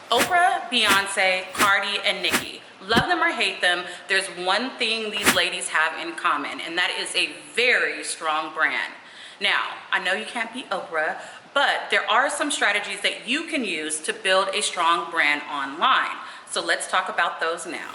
Oprah, Beyonce, Cardi, and Nicki. Love them or hate them, there's one thing these ladies have in common, and that is a very strong brand. Now, I know you can't beat Oprah, but there are some strategies that you can use to build a strong brand online. So let's talk about those now.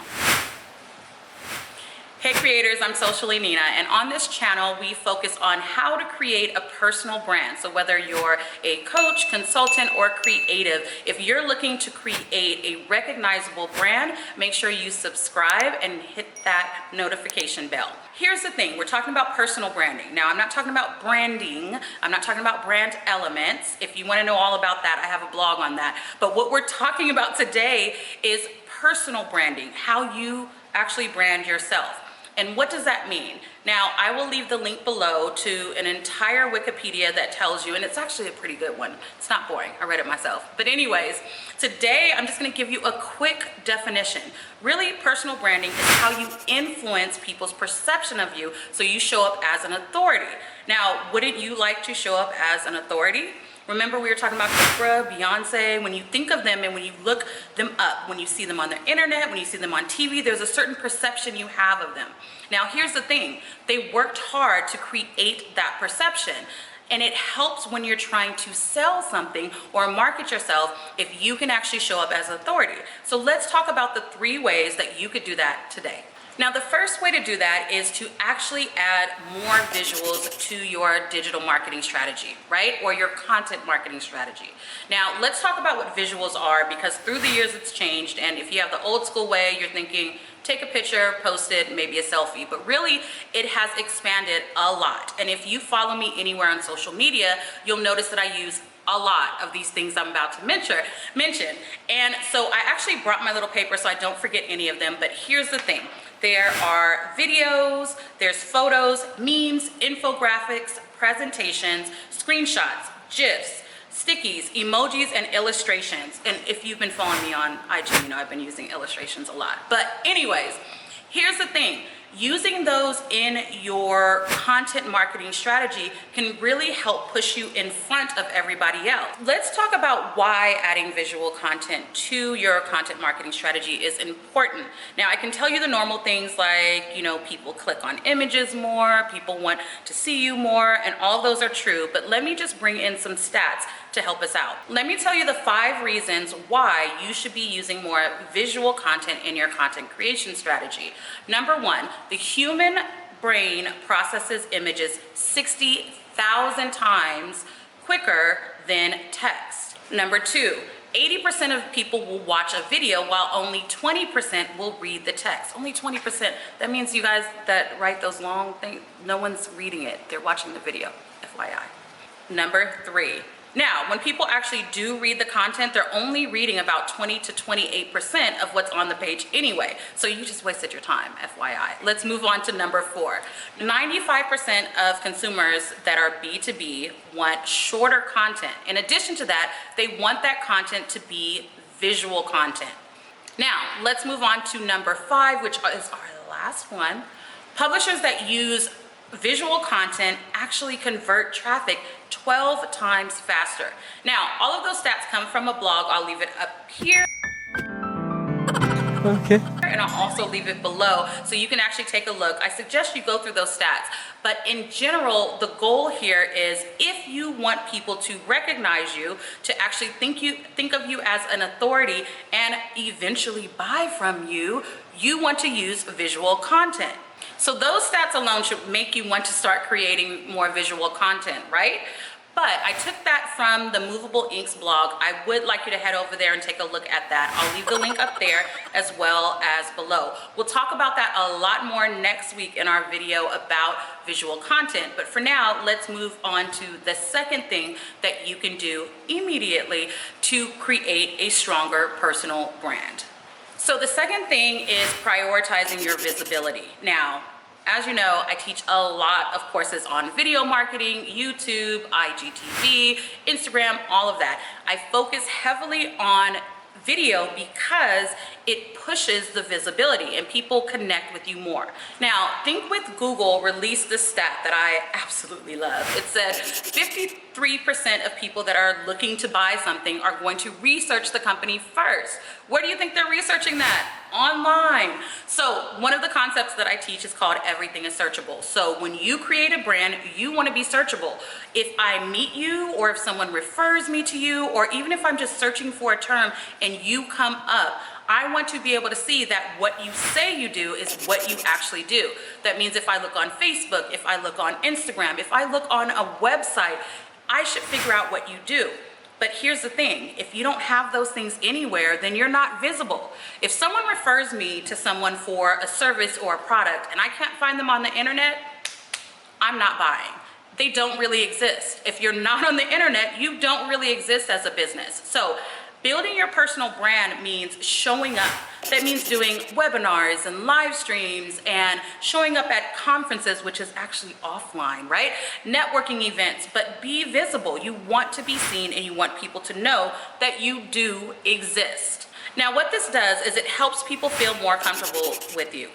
Hey creators, I'm Socially Nina, and on this channel we focus on how to create a personal brand. So whether you're a coach, consultant, or creative, if you're looking to create a recognizable brand, make sure you subscribe and hit that notification bell. Here's the thing, we're talking about personal branding. Now, I'm not talking about branding, I'm not talking about brand elements. If you want to know all about that, I have a blog on that. But what we're talking about today is personal branding, how you actually brand yourself. And what does that mean? Now, I will leave the link below to an entire Wikipedia that tells you, and it's actually a pretty good one. It's not boring, I read it myself. But anyways, today I'm just gonna give you a quick definition. Really, personal branding is how you influence people's perception of you so you show up as an authority. Now, wouldn't you like to show up as an authority? Remember we were talking about Oprah, Beyonce. When you think of them and when you look them up, when you see them on the internet, when you see them on TV, there's a certain perception you have of them. Now here's the thing, they worked hard to create that perception. And it helps when you're trying to sell something or market yourself if you can actually show up as authority. So let's talk about the 3 ways that you could do that today. Now, the first way to do that is to actually add more visuals to your digital marketing strategy, right? Or your content marketing strategy. Now, let's talk about what visuals are, because through the years it's changed. And if you have the old school way, you're thinking, take a picture, post it, maybe a selfie. But really, it has expanded a lot. And if you follow me anywhere on social media, you'll notice that I use a lot of these things I'm about to mention. And so I actually brought my little paper so I don't forget any of them. But here's the thing. There are videos, there's photos, memes, infographics, presentations, screenshots, GIFs, stickies, emojis, and illustrations. And if you've been following me on IG, you know I've been using illustrations a lot. But anyways, here's the thing. Using those in your content marketing strategy can really help push you in front of everybody else. Let's talk about why adding visual content to your content marketing strategy is important. Now, I can tell you the normal things like, you know, people click on images more, people want to see you more, and all of those are true, but let me just bring in some stats to help us out. Let me tell you the 5 reasons why you should be using more visual content in your content creation strategy. Number 1, the human brain processes images 60,000 times quicker than text. Number 2, 80% of people will watch a video while only 20% will read the text. Only 20%. That means you guys that write those long things, no one's reading it. They're watching the video, FYI. Number 3, now, when people actually do read the content, they're only reading about 20 to 28% of what's on the page anyway. So you just wasted your time, FYI. Let's move on to number 4. 95% of consumers that are B2B want shorter content. In addition to that, they want that content to be visual content. Now, let's move on to number 5, which is our last one. Publishers that use visual content actually convert traffic 12 times faster. Now, all of those stats come from a blog. I'll leave it up here. Okay. And I'll also leave it below so you can actually take a look. I suggest you go through those stats. But in general, the goal here is if you want people to recognize you, to actually think of you as an authority and eventually buy from you, you want to use visual content. So those stats alone should make you want to start creating more visual content, right? But I took that from the Movable Inks blog. I would like you to head over there and take a look at that. I'll leave the link up there as well as below. We'll talk about that a lot more next week in our video about visual content. But for now, let's move on to the second thing that you can do immediately to create a stronger personal brand. So the second thing is prioritizing your visibility. Now, as you know, I teach a lot of courses on video marketing, YouTube, IGTV, Instagram, all of that. I focus heavily on video because it pushes the visibility and people connect with you more. Now, Think with Google released this stat that I absolutely love. It said 53% of people that are looking to buy something are going to research the company first. Where do you think they're researching that? Online. So one of the concepts that I teach is called everything is searchable. So when you create a brand, you want to be searchable. If I meet you, or if someone refers me to you, or even if I'm just searching for a term and you come up, I want to be able to see that what you say you do is what you actually do. That means if I look on Facebook, if I look on Instagram, if I look on a website, I should figure out what you do. But here's the thing, if you don't have those things anywhere, then you're not visible. If someone refers me to someone for a service or a product and I can't find them on the internet, I'm not buying. They don't really exist. If you're not on the internet, you don't really exist as a business. So building your personal brand means showing up. That means doing webinars and live streams and showing up at conferences, which is actually offline, right? Networking events, but be visible. You want to be seen and you want people to know that you do exist. Now, what this does is it helps people feel more comfortable with you.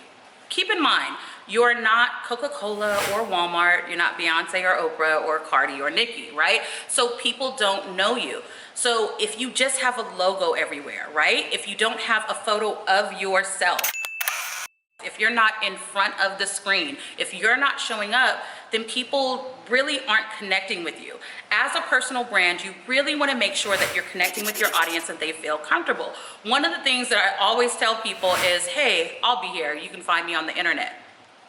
Keep in mind, you're not Coca-Cola or Walmart, you're not Beyonce or Oprah or Cardi or Nicki, right? So people don't know you. So if you just have a logo everywhere, right? If you don't have a photo of yourself, if you're not in front of the screen, if you're not showing up, then people really aren't connecting with you. As a personal brand, you really want to make sure that you're connecting with your audience and they feel comfortable. One of the things that I always tell people is, hey, I'll be here. You can find me on the internet.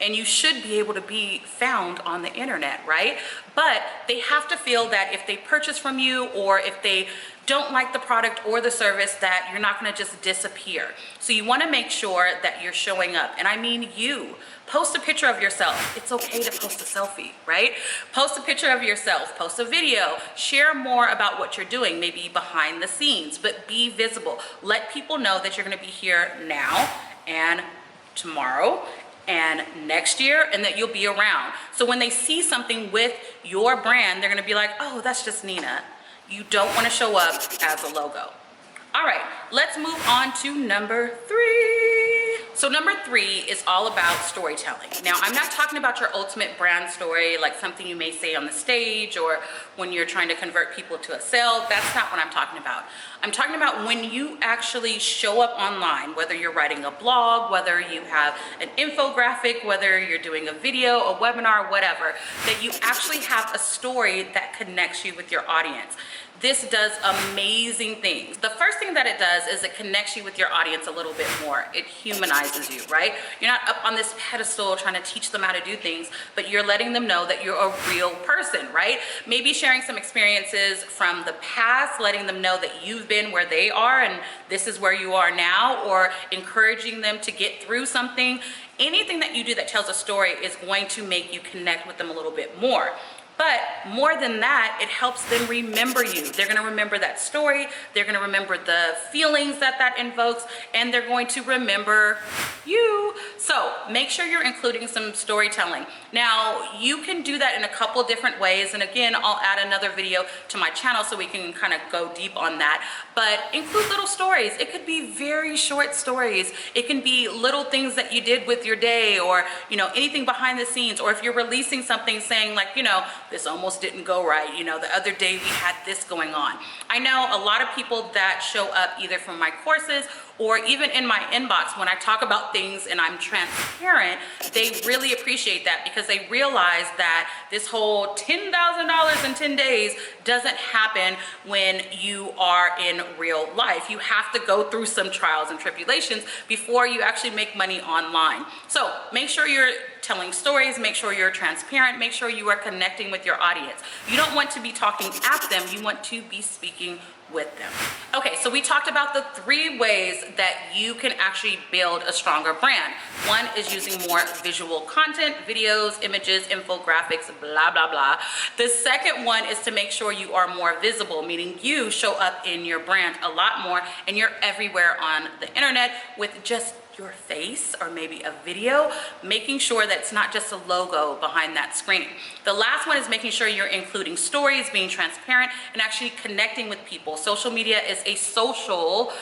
And you should be able to be found on the internet, right? But they have to feel that if they purchase from you or if they don't like the product or the service, that you're not gonna just disappear. So you wanna make sure that you're showing up. And I mean you. Post a picture of yourself. It's okay to post a selfie, right? Post a picture of yourself, post a video, share more about what you're doing, maybe behind the scenes, but be visible. Let people know that you're gonna be here now and tomorrow and next year, and that you'll be around. So when they see something with your brand, they're gonna be like, oh, that's just Nina. You don't wanna show up as a logo. All right, let's move on to number 3. So number 3 is all about storytelling. Now, I'm not talking about your ultimate brand story, like something you may say on the stage or when you're trying to convert people to a sale. That's not what I'm talking about. I'm talking about when you actually show up online, whether you're writing a blog, whether you have an infographic, whether you're doing a video, a webinar, whatever, that you actually have a story that connects you with your audience. This does amazing things. The first thing that it does is it connects you with your audience a little bit more. It humanizes you, right? You're not up on this pedestal trying to teach them how to do things, but you're letting them know that you're a real person, right? Maybe sharing some experiences from the past, letting them know that you've been where they are and this is where you are now, or encouraging them to get through something. Anything that you do that tells a story is going to make you connect with them a little bit more. But more than that, it helps them remember you. They're gonna remember that story, they're gonna remember the feelings that that invokes, and they're going to remember you. So make sure you're including some storytelling. Now, you can do that in a couple different ways, and again, I'll add another video to my channel so we can kind of go deep on that. But include little stories. It could be very short stories. It can be little things that you did with your day, or anything behind the scenes, or if you're releasing something saying like, this almost didn't go right. The other day we had this going on. I know a lot of people that show up either from my courses or even in my inbox when I talk about things and I'm transparent, they really appreciate that because they realize that this whole $10,000 in 10 days doesn't happen when you are in real life. You have to go through some trials and tribulations before you actually make money online. So make sure you're telling stories, make sure you're transparent, make sure you are connecting with your audience. You don't want to be talking at them, you want to be speaking with them. Okay, so we talked about the 3 ways that you can actually build a stronger brand. One is using more visual content, videos, images, infographics, blah, blah, blah. The second one is to make sure you are more visible, meaning you show up in your brand a lot more and you're everywhere on the internet with just your face or maybe a video, making sure that it's not just a logo behind that screen. The last one is making sure you're including stories, being transparent, and actually connecting with people. Social media is a social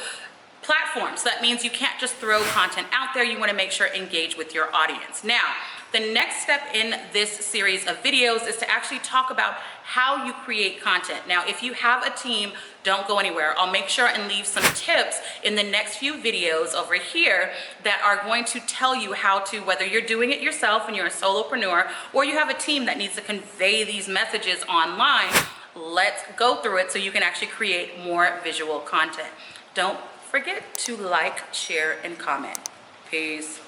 platforms. So that means you can't just throw content out there. You want to make sure engage with your audience. Now, the next step in this series of videos is to actually talk about how you create content. Now, if you have a team, don't go anywhere. I'll make sure and leave some tips in the next few videos over here that are going to tell you how to, whether you're doing it yourself and you're a solopreneur, or you have a team that needs to convey these messages online, let's go through it so you can actually create more visual content. Don't forget to like, share, and comment. Peace.